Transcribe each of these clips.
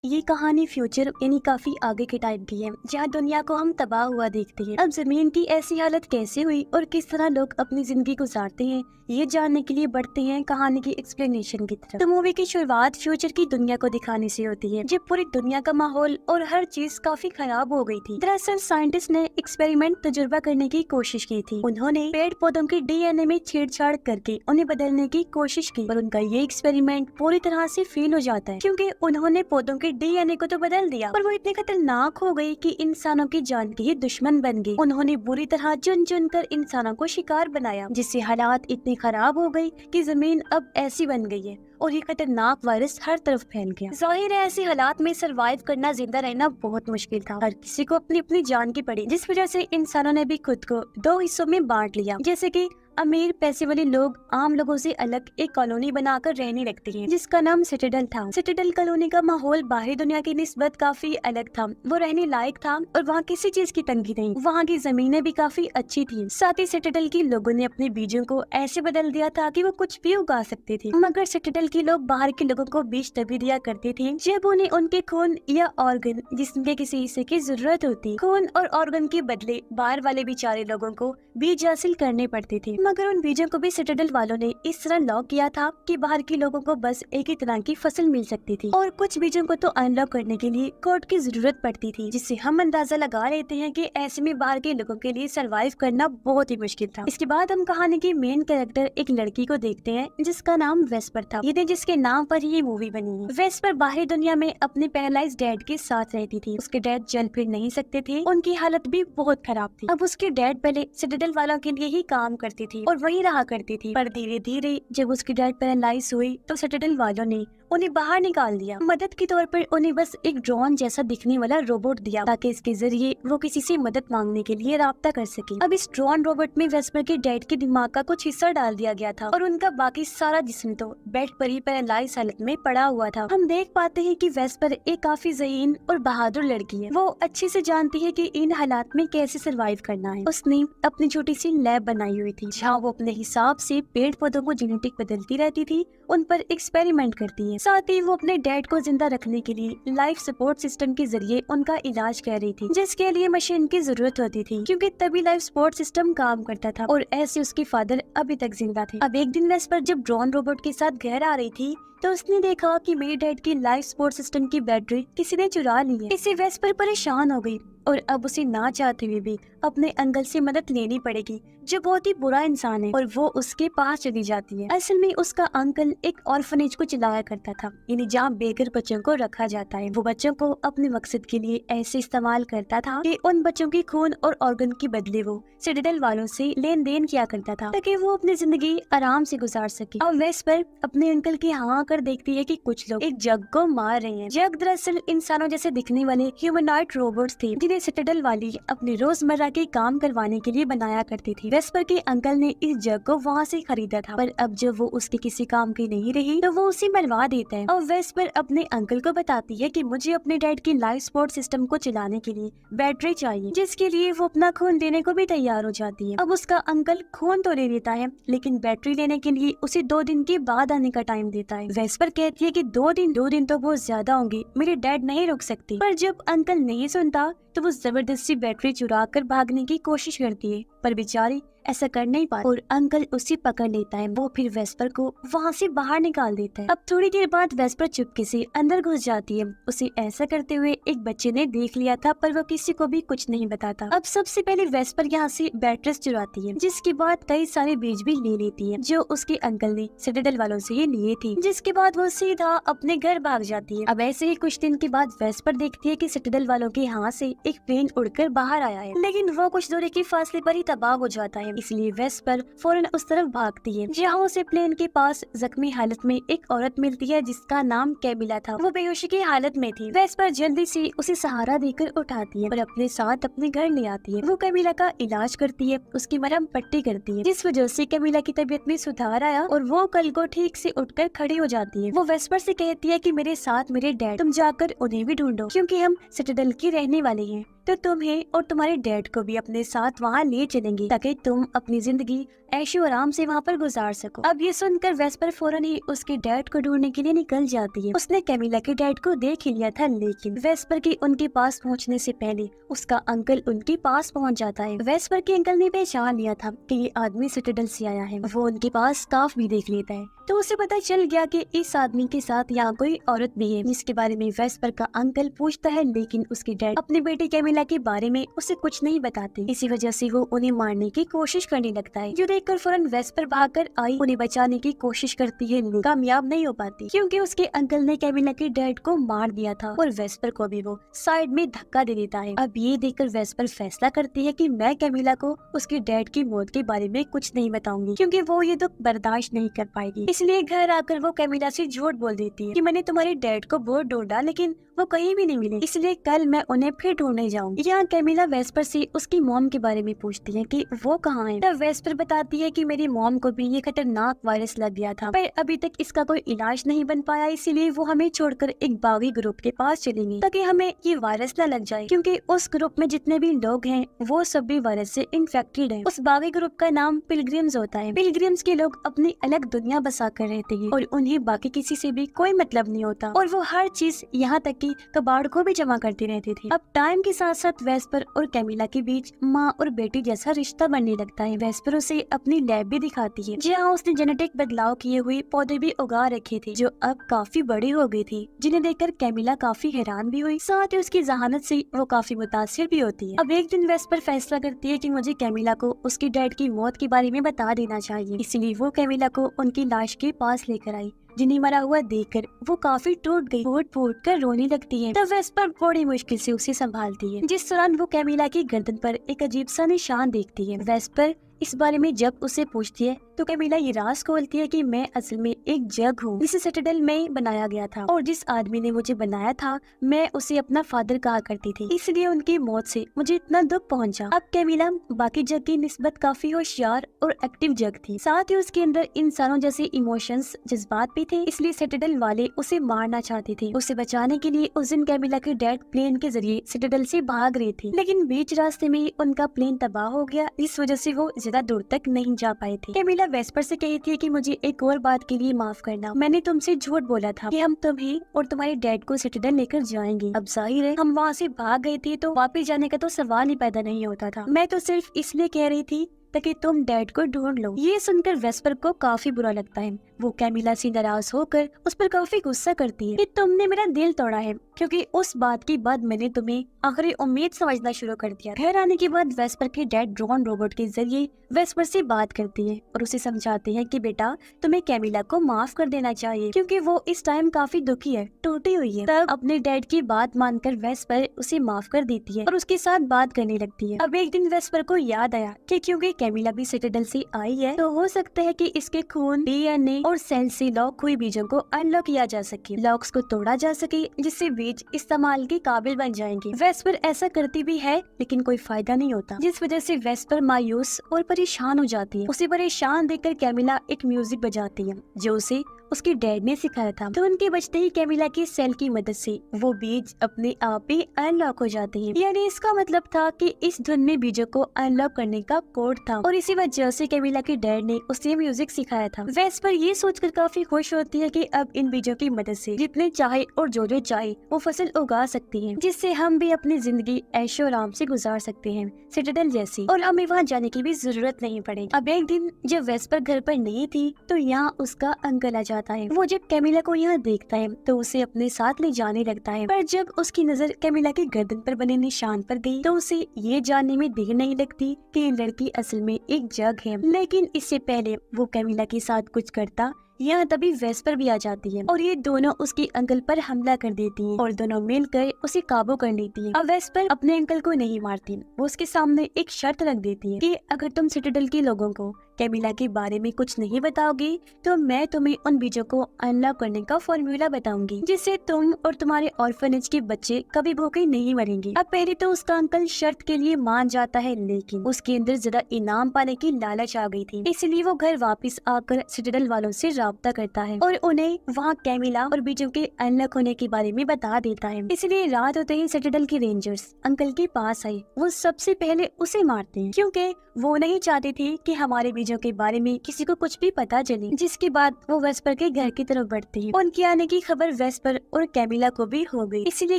ये कहानी फ्यूचर यानी काफी आगे के टाइम की है, जहाँ दुनिया को हम तबाह हुआ देखते हैं। अब जमीन की ऐसी हालत कैसे हुई और किस तरह लोग अपनी जिंदगी गुजारते हैं, ये जानने के लिए बढ़ते हैं कहानी की एक्सप्लेनेशन की तरफ। तो मूवी की शुरुआत फ्यूचर की दुनिया को दिखाने से होती है, जब पूरी दुनिया का माहौल और हर चीज काफी खराब हो गई थी। दरअसल साइंटिस्ट ने एक्सपेरिमेंट तजुर्बा करने की कोशिश की थी। उन्होंने पेड़ पौधों के डीएनए में छेड़छाड़ करके उन्हें बदलने की कोशिश की, पर उनका ये एक्सपेरिमेंट पूरी तरह से फेल हो जाता है, क्योंकि उन्होंने पौधों के डीएनए को तो बदल दिया, पर वो इतने खतरनाक हो गई कि इंसानों की जान के ही दुश्मन बन गई। उन्होंने बुरी तरह चुन चुन कर इंसानों को शिकार बनाया, जिससे हालात इतनी खराब हो गई कि जमीन अब ऐसी बन गई है और ये खतरनाक वायरस हर तरफ फैल गया। जाहिर है ऐसी हालात में सरवाइव करना, जिंदा रहना बहुत मुश्किल था। हर किसी को अपनी अपनी जान की पड़ी, जिस वजह से इंसानों ने भी खुद को दो हिस्सों में बांट लिया। जैसे कि अमीर पैसे वाले लोग आम लोगों से अलग एक कॉलोनी बनाकर रहने लगते हैं, जिसका नाम सिटाडेल था। सिटाडेल कॉलोनी का माहौल बाहरी दुनिया की निस्बत काफी अलग था, वो रहने लायक था और वहाँ किसी चीज की तंगी नहीं। वहाँ की जमीनें भी काफी अच्छी थी। साथ ही सिटाडेल के लोगों ने अपने बीजों को ऐसे बदल दिया था कि वो कुछ भी उगा सकते थे। मगर सिटाडेल के लोग बाहर के लोगों को बीज तभी दिया करते थे जब उन्हें उनके खून या ऑर्गन, जिसके किसी हिस्से की जरूरत होती, खून और ऑर्गन के बदले बाहर वाले बेचारे लोगों को बीज हासिल करने पड़ते थे। मगर उन बीजों को भी सिटाडेल वालों ने इस तरह लॉक किया था कि बाहर के लोगों को बस एक ही तरह की फसल मिल सकती थी, और कुछ बीजों को तो अनलॉक करने के लिए कोड की जरूरत पड़ती थी, जिससे हम अंदाजा लगा लेते हैं कि ऐसे में बाहर के लोगों के लिए सरवाइव करना बहुत ही मुश्किल था। इसके बाद हम कहानी की मेन कैरेक्टर एक लड़की को देखते हैं, जिसका नाम वेस्पर था। ये जिसके नाम पर ये मूवी बनी है। वेस्पर बाहरी दुनिया में अपने पैरालाइज्ड डैड के साथ रहती थी। उसके डैड चल फिर नहीं सकते थे, उनकी हालत भी बहुत खराब थी। अब उसके डैड पहले सिटाडेल वालों के लिए ही काम करती थी और वही रहा करती थी, पर धीरे धीरे जब उसकी डैड पैरालाइज हुई तो सिटाडेल वालों ने उन्हें बाहर निकाल दिया। मदद के तौर पर उन्हें बस एक ड्रोन जैसा दिखने वाला रोबोट दिया, ताकि इसके जरिए वो किसी से मदद मांगने के लिए राब्ता कर सके। अब इस ड्रोन रोबोट में वेस्पर के डैड के दिमाग का कुछ हिस्सा डाल दिया गया था और उनका बाकी सारा जिस्म तो बेड पर ही पैरालाइज हालत में पड़ा हुआ था। हम देख पाते हैं कि वेस्पर एक काफी ज़हीन और बहादुर लड़की है। वो अच्छे से जानती है कि इन हालात में कैसे सरवाइव करना है। उसने अपनी छोटी सी लैब बनाई हुई थी, जहाँ वो अपने हिसाब से पेड़ पौधों को जेनेटिक बदलती रहती थी, उन पर एक्सपेरिमेंट करती है। साथ ही वो अपने डैड को जिंदा रखने के लिए लाइफ सपोर्ट सिस्टम के जरिए उनका इलाज कर रही थी, जिसके लिए मशीन की जरूरत होती थी, क्योंकि तभी लाइफ सपोर्ट सिस्टम काम करता था। और ऐसे उसके फादर अभी तक जिंदा थे। अब एक दिन वेस्पर जब ड्रोन रोबोट के साथ घर आ रही थी, तो उसने देखा कि मेरे डैड की लाइफ सपोर्ट सिस्टम की बैटरी किसी ने चुरा ली है। इससे वेस्पर परेशान हो गई और अब उसे ना चाहते हुए भी अपने अंकल से मदद लेनी पड़ेगी, जो बहुत ही बुरा इंसान है, और वो उसके पास चली जाती है। असल में उसका अंकल एक ऑर्फनेज को चलाया करता था, यानी जहाँ बेघर बच्चों को रखा जाता है। वो बच्चों को अपने मकसद के लिए ऐसे इस्तेमाल करता था कि उन बच्चों की खून और ऑर्गन के बदले वो सिटाडेल वालों से लेन देन किया करता था, ताकि वो अपनी जिंदगी आराम से गुजार सके। और वेस्पर अपने अंकल की हाँ कर देखती है कि कुछ लोग एक जग को मार रहे हैं। जग दरअसल इंसानों जैसे दिखने वाले ह्यूमनॉइड रोबोट्स थे, जिन्हें सिटाडेल वाली अपने रोजमर्रा के काम करवाने के लिए बनाया करती थी। वेस्पर के अंकल ने इस जग को वहाँ से खरीदा था, पर अब जब वो उसके किसी काम की नहीं रही तो वो उसे मरवा देता है। और वेस्पर अपने अंकल को बताती है कि मुझे अपने डैड की लाइफ सपोर्ट सिस्टम को चलाने के लिए बैटरी चाहिए, जिसके लिए वो अपना खून देने को भी तैयार हो जाती है। अब उसका अंकल खून तो ले लेता है, लेकिन बैटरी लेने के लिए उसे 2 दिन के बाद आने का टाइम देता है। वेस्पर कहती है कि 2 दिन तो बहुत ज्यादा होंगे, मेरे डैड नहीं रुक सकते। पर जब अंकल नहीं सुनता तो वो जबरदस्ती बैटरी चुरा कर भागने की कोशिश करती है, पर बेचारी ऐसा कर नहीं पाती और अंकल उसे पकड़ लेता है। वो फिर वेस्पर को वहाँ से बाहर निकाल देता है। अब थोड़ी देर बाद वेस्पर चुपके से अंदर घुस जाती है। उसे ऐसा करते हुए एक बच्चे ने देख लिया था, पर वो किसी को भी कुछ नहीं बताता। अब सबसे पहले वेस्पर यहाँ से बैटरीज चुराती है, जिसके बाद कई सारे बीज भी ले लेती है, जो उसके अंकल ने सिटाडेल वालों से ये लिए थे। जिसके बाद वो सीधा अपने घर भाग जाती है। अब ऐसे ही कुछ दिन के बाद वेस्पर देखती है कि सिटाडेल वालों के हाथ से एक प्लेन उड़कर बाहर आया है, लेकिन वो कुछ दूरी के फासले पर ही तबाह हो जाता है। इसलिए वेस्पर फौरन उस तरफ भागती है, जहाँ उसे प्लेन के पास जख्मी हालत में एक औरत मिलती है, जिसका नाम कैमिला था। वो बेहोशी की हालत में थी। वेस्पर जल्दी से उसे सहारा देकर उठाती है और अपने साथ अपने घर ले आती है। वो कैमिला का इलाज करती है, उसकी मरहम पट्टी करती है, जिस वजह से कैमिला की तबीयत में सुधार आया और वो कल को ठीक से उठकर खड़ी हो जाती है। वो वेस्पर से कहती है कि मेरे साथ मेरे डैड, तुम जाकर उन्हें भी ढूंढो, क्योंकि हम सिटाडेल के रहने वाले हैं। तो तुम्हें और तुम्हारे डैड को भी अपने साथ वहाँ ले चलेंगे ताकि तुम अपनी जिंदगी ऐशो आराम से वहाँ पर गुजार सको। अब ये सुनकर वेस्पर फौरन ही उसके डैड को ढूंढने के लिए निकल जाती है। उसने कैमिला के डैड को देख ही लिया था, लेकिन वेस्पर के उनके पास पहुँचने से पहले उसका अंकल उनके पास पहुँच जाता है। वेस्पर के अंकल ने पहचान लिया था कि ये आदमी सिटाडेल से आया है। वो उनके पास स्कार्फ भी देख लेता है तो उसे पता चल गया कि इस आदमी के साथ यहाँ कोई औरत भी है, जिसके बारे में वेस्पर का अंकल पूछता है, लेकिन उसके डैड अपनी बेटी कैमिला के बारे में उसे कुछ नहीं बताते। इसी वजह से वो उन्हें मारने की कोशिश करने लगता है। जो देखकर फौरन वेस्पर भागकर आई उन्हें बचाने की कोशिश करती है, लेकिन कामयाब नहीं हो पाती क्योंकि उसके अंकल ने कैमिला के डैड को मार दिया था और वेस्पर को भी वो साइड में धक्का दे देता है। अब ये देखकर वेस्पर फैसला करती है कि मैं कैमिला को उसके डैड की मौत के बारे में कुछ नहीं बताऊंगी क्योंकि वो ये दुख बर्दाश्त नहीं कर पाएगी। इसलिए घर आकर वो कैमिला से झूठ बोल देती है कि मैंने तुम्हारे डैड को बहुत ढूंढा लेकिन वो कहीं भी नहीं मिले, इसलिए कल मैं उन्हें फिर ढूंढने जाऊंगी। यहाँ कैमिला वेस्पर से उसकी मॉम के बारे में पूछती है कि वो कहाँ है। तब वेस्पर बताती है कि मेरी मॉम को भी ये खतरनाक वायरस लग गया था पर अभी तक इसका कोई इलाज नहीं बन पाया, इसीलिए वो हमें छोड़कर एक बागी ग्रुप के पास चलेंगी ताकि हमें ये वायरस न लग जाए क्योंकि उस ग्रुप में जितने भी लोग हैं वो सब भी वायरस से इन्फेक्टेड है। उस बागी ग्रुप का नाम पिलग्रिम्स होता है। पिलग्रिम्स के लोग अपनी अलग दुनिया बसा कर रहते हैं और उन्हें बाकी किसी से भी कोई मतलब नहीं होता और वो हर चीज यहाँ तक कि कबाड़ को भी जमा करते रहते थे। अब टाइम के साथ साथ वेस्पर और कैमिला के बीच माँ और बेटी जैसा रिश्ता बनने लगता है। वेस्पर उसे अपनी लैब भी दिखाती है जहाँ उसने जेनेटिक बदलाव किए हुए पौधे भी उगा रखे थे जो अब काफी बड़ी हो गई थी, जिन्हें देखकर कैमिला काफी हैरान भी हुई, साथ ही उसकी जहानत से वो काफी मुतासिर भी होती है। अब एक दिन वेस्पर फैसला करती है कि मुझे कैमिला को उसके डैड की मौत के बारे में बता देना चाहिए, इसलिए वो कैमिला को उनकी लाश के पास लेकर आई जिन्हें मरा हुआ देखकर वो काफी टूट गई, फूट फूट कर रोने लगती है। तब वेस्पर बड़ी मुश्किल से उसे संभालती है। जिस दौरान वो कैमिला की गर्दन पर एक अजीब सा निशान देखती है। वेस्पर इस बारे में जब उसे पूछती है तो कैमिला ये राज खोलती है कि मैं असल में एक जग हूँ जिसे सिटाडेल में बनाया गया था और जिस आदमी ने मुझे बनाया था मैं उसे अपना फादर कहा करती थी, इसलिए उनकी मौत से मुझे इतना दुख पहुंचा। अब कैमिला बाकी जग की निस्बत काफी होशियार और एक्टिव जग थी, साथ ही उसके अंदर इंसानों जैसे इमोशंस जज्बात भी थे, इसलिए सिटाडेल वाले उसे मारना चाहते थे। उसे बचाने के लिए उस दिन कैमिला के डैड प्लेन के जरिए सिटाडेल से भाग रहे थे, लेकिन बीच रास्ते में उनका प्लेन तबाह हो गया, इस वजह से वो ज्यादा दूर तक नहीं जा पाए थे। कैमिला वेस्पर से कही थी कि मुझे एक और बात के लिए माफ करना, मैंने तुमसे झूठ बोला था कि हम तुम्हें और तुम्हारे डैड को सिटाडेल लेकर जाएंगे। अब जाहिर है हम वहाँ से भाग गए थे तो वापस जाने का तो सवाल ही पैदा नहीं होता था, मैं तो सिर्फ इसलिए कह रही थी ताकि तुम डैड को ढूंढ लो। ये सुनकर वेस्पर को काफी बुरा लगता है। वो कैमिला से नाराज होकर उस पर काफी गुस्सा करती है कि तुमने मेरा दिल तोड़ा है क्योंकि उस बात के बाद मैंने तुम्हें आखिरी उम्मीद समझना शुरू कर दिया। घर आने के बाद वेस्पर के डैड ड्रोन रोबोट के जरिए वेस्पर से बात करती है और उसे समझाते हैं कि बेटा तुम्हें कैमिला को माफ कर देना चाहिए क्योंकि वो इस टाइम काफी दुखी है, टूटी हुई है। तब अपने डैड की बात मानकर वेस्पर उसे माफ कर देती है और उसके साथ बात करने लगती है। अब एक दिन वेस्पर को याद आया कि क्योंकि कैमिला भी सिटाडेल से आई है तो हो सकता है कि इसके खून, डीएनए और सेल से लॉक हुए बीजों को अनलॉक किया जा सके, लॉक्स को तोड़ा जा सके जिससे बीज इस्तेमाल के काबिल बन जाएंगे। वेस्पर ऐसा करती भी है लेकिन कोई फायदा नहीं होता, जिस वजह से वेस्पर मायूस और परेशान हो जाती है। उसे परेशान देखकर कैमिला एक म्यूजिक बजाती है जो उसे उसके डैड ने सिखाया था। तो उनके बचते ही कैमिला की सेल की मदद से वो बीज अपने आप ही अनलॉक हो जाते हैं, यानी इसका मतलब था कि इस धुन में बीजों को अनलॉक करने का कोड था और इसी वजह से कैमिला के डैड ने उसे म्यूजिक सिखाया था। वेस्पर ये सोचकर काफी खुश होती है कि अब इन बीजों की मदद से जितने चाहे और जो जो चाहे वो फसल उगा सकती है, जिससे हम भी अपनी जिंदगी ऐशो आराम से गुजार सकते हैं सिटाडेल जैसी, और हमें वहाँ जाने की भी जरूरत नहीं पड़ेगी। अब एक दिन जब वेस्पर घर पर नहीं थी तो यहाँ उसका अंकल आ जाता है। वो जब कैमिला को यहाँ देखता है तो उसे अपने साथ ले जाने लगता है, पर जब उसकी नजर कैमिला के गर्दन पर बने निशान पर गई तो उसे ये जानने में देर नहीं लगती कि ये लड़की असल में एक जग है। लेकिन इससे पहले वो कैमिला के साथ कुछ करता यहाँ तभी वेस्पर भी आ जाती है और ये दोनों उसके अंकल पर हमला कर देती हैं और दोनों मिलकर उसे काबू कर लेती हैं। अब वेस्पर अपने अंकल को नहीं मारती, वो उसके सामने एक शर्त रख देती है कि अगर तुम सिटाडेल के लोगों को कैमिला के बारे में कुछ नहीं बताओगी तो मैं तुम्हें उन बीजों को अनलॉक करने का फॉर्मूला बताऊंगी, जिससे तुम और तुम्हारे ऑर्फनेज के बच्चे कभी भूखे नहीं मरेंगे। अब पहले तो उसका अंकल शर्त के लिए मान जाता है, लेकिन उसके अंदर जरा इनाम पाने की लालच आ गई थी, इसलिए वो घर वापस आकर सिटाडेल वालों से राब्ता करता है और उन्हें वहाँ कैमिला और बीजों के अनलॉक होने के बारे में बता देता है। इसलिए रात होते ही सिटाडेल के रेंजर्स अंकल के पास आए। वो सबसे पहले उसे मारते हैं, क्योंकि वो नहीं चाहते थे कि हमारे बीजों के बारे में किसी को कुछ भी पता चले। जिसके बाद वो वेस्पर के घर की तरफ बढ़ते हैं। उनके आने की खबर वेस्पर और कैमिला को भी हो गई, इसलिए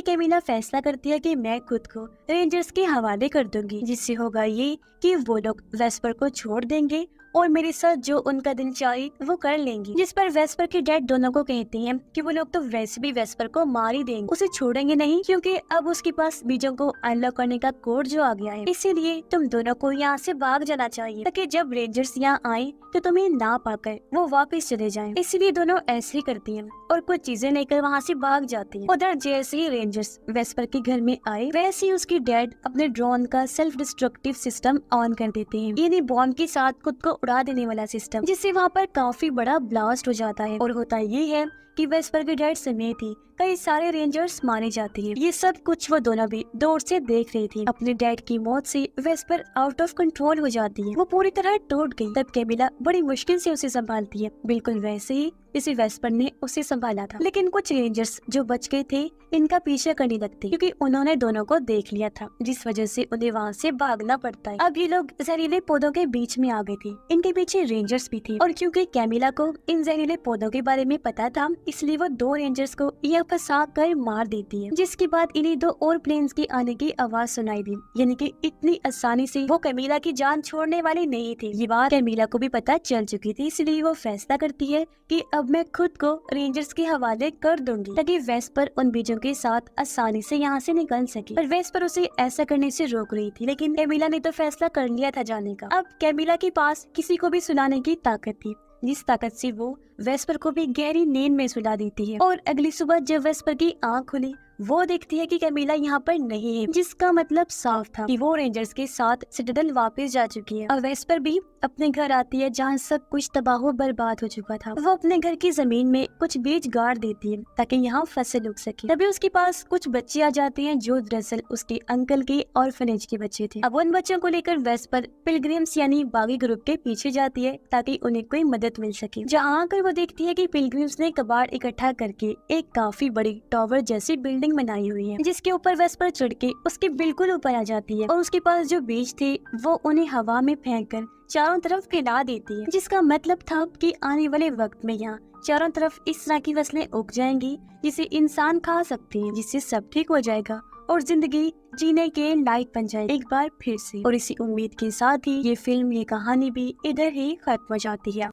कैमिला फैसला करती है कि मैं खुद को रेंजर्स के हवाले कर दूंगी, जिससे होगा ये कि वो लोग वेस्पर को छोड़ देंगे और मेरे साथ जो उनका दिल चाहे वो कर लेंगी। जिस पर वेस्पर के डैड दोनों को कहते हैं कि वो लोग तो वैसे भी वेस्पर को मार ही देंगे, उसे छोड़ेंगे नहीं, क्योंकि अब उसके पास बीजों को अनलॉक करने का कोड जो आ गया है। इसीलिए तुम दोनों को यहाँ से भाग जाना चाहिए, ताकि जब रेंजर्स यहाँ आए तो तुम्हें ना पाकर वो वापस चले जाएं। इसलिए दोनों ऐसे ही करती हैं और कुछ चीजें लेकर वहाँ से भाग जाती हैं। उधर जैसे ही रेंजर्स वेस्पर के घर में आए, वैसे ही उसके डैड अपने ड्रोन का सेल्फ डिस्ट्रक्टिव सिस्टम ऑन कर देते हैं, यानी बॉम्ब के साथ खुद को उड़ा देने वाला सिस्टम, जिससे वहाँ पर काफी बड़ा ब्लास्ट हो जाता है। और होता ये है कि वेस्पर के डैड समेत ही कई सारे रेंजर्स मारे जाते हैं। ये सब कुछ वो दोनों भी दूर से देख रही थी। अपने डैड की मौत से वेस्पर आउट ऑफ कंट्रोल हो जाती है, वो पूरी तरह टूट गई। तब कैमिला बड़ी मुश्किल से उसे संभालती है, बिल्कुल वैसे ही जैसे वेस्पर ने उसे संभाला था। लेकिन कुछ रेंजर्स जो बच गए थे इनका पीछा करने लगते, क्योंकि उन्होंने दोनों को देख लिया था, जिस वजह से उन्हें वहाँ से भागना पड़ता है। अब ये लोग जहरीले पौधों के बीच में आ गए थे। इनके पीछे रेंजर्स भी थे, और क्योंकि कैमिला को इन जहरीले पौधों के बारे में पता था, इसलिए वो दो रेंजर्स को यह फंसा कर मार देती है। जिसके बाद इन्हें दो और प्लेन्स के आने की आवाज सुनाई दी, यानी कि इतनी आसानी से वो कैमिला की जान छोड़ने वाली नहीं थी। ये बात कैमिला को भी पता चल चुकी थी, इसलिए वो फैसला करती है कि अब मैं खुद को रेंजर्स के हवाले कर दूंगी, ताकि वेस्पर उन बीजों के साथ आसानी से यहाँ से निकल सके। पर वेस्पर उसे ऐसा करने से रोक रही थी, लेकिन कैमिला ने तो फैसला कर लिया था जाने का। अब कैमिला के पास किसी को भी सुनाने की ताकत थी, जिस ताकत से वो वेस्पर को भी गहरी नींद में सुला देती है। और अगली सुबह जब वेस्पर की आँख खुली, वो देखती है कि कैमिला यहाँ पर नहीं है, जिसका मतलब साफ था कि वो रेंजर्स के साथ सिटाडेल वापस जा चुकी है। और वेस्पर भी अपने घर आती है, जहाँ सब कुछ तबाह बर्बाद हो चुका था। वो अपने घर की जमीन में कुछ बीज गाड़ देती है ताकि यहाँ फसल उग सके। तभी उसके पास कुछ बच्चे आ जाते हैं, जो दरअसल उसके अंकल के ऑर्फनेज के बच्चे थे। अब उन बच्चों को लेकर वेस्पर पिलग्रिम्स यानी बागी ग्रुप के पीछे जाती है, ताकि उन्हें कोई मदद मिल सके। जहाँ आकर वो देखती है कि पिलग्रिम्स ने कबाड़ इकट्ठा करके एक काफी बड़ी टावर जैसी बिल्डिंग बनाई हुई है, जिसके ऊपर वेस्पर चढ़ के उसके बिल्कुल ऊपर आ जाती है। और उसके पास जो बीज थे वो उन्हें हवा में फेंककर चारों तरफ फैला देती है, जिसका मतलब था कि आने वाले वक्त में यहाँ चारों तरफ इस तरह की फसलें उग जाएंगी जिसे इंसान खा सकते हैं, जिससे सब ठीक हो जाएगा और जिंदगी जीने के लायक बन जाएगी एक बार फिर से। और इसी उम्मीद के साथ ही ये फिल्म, ये कहानी भी इधर ही खत्म हो जाती है।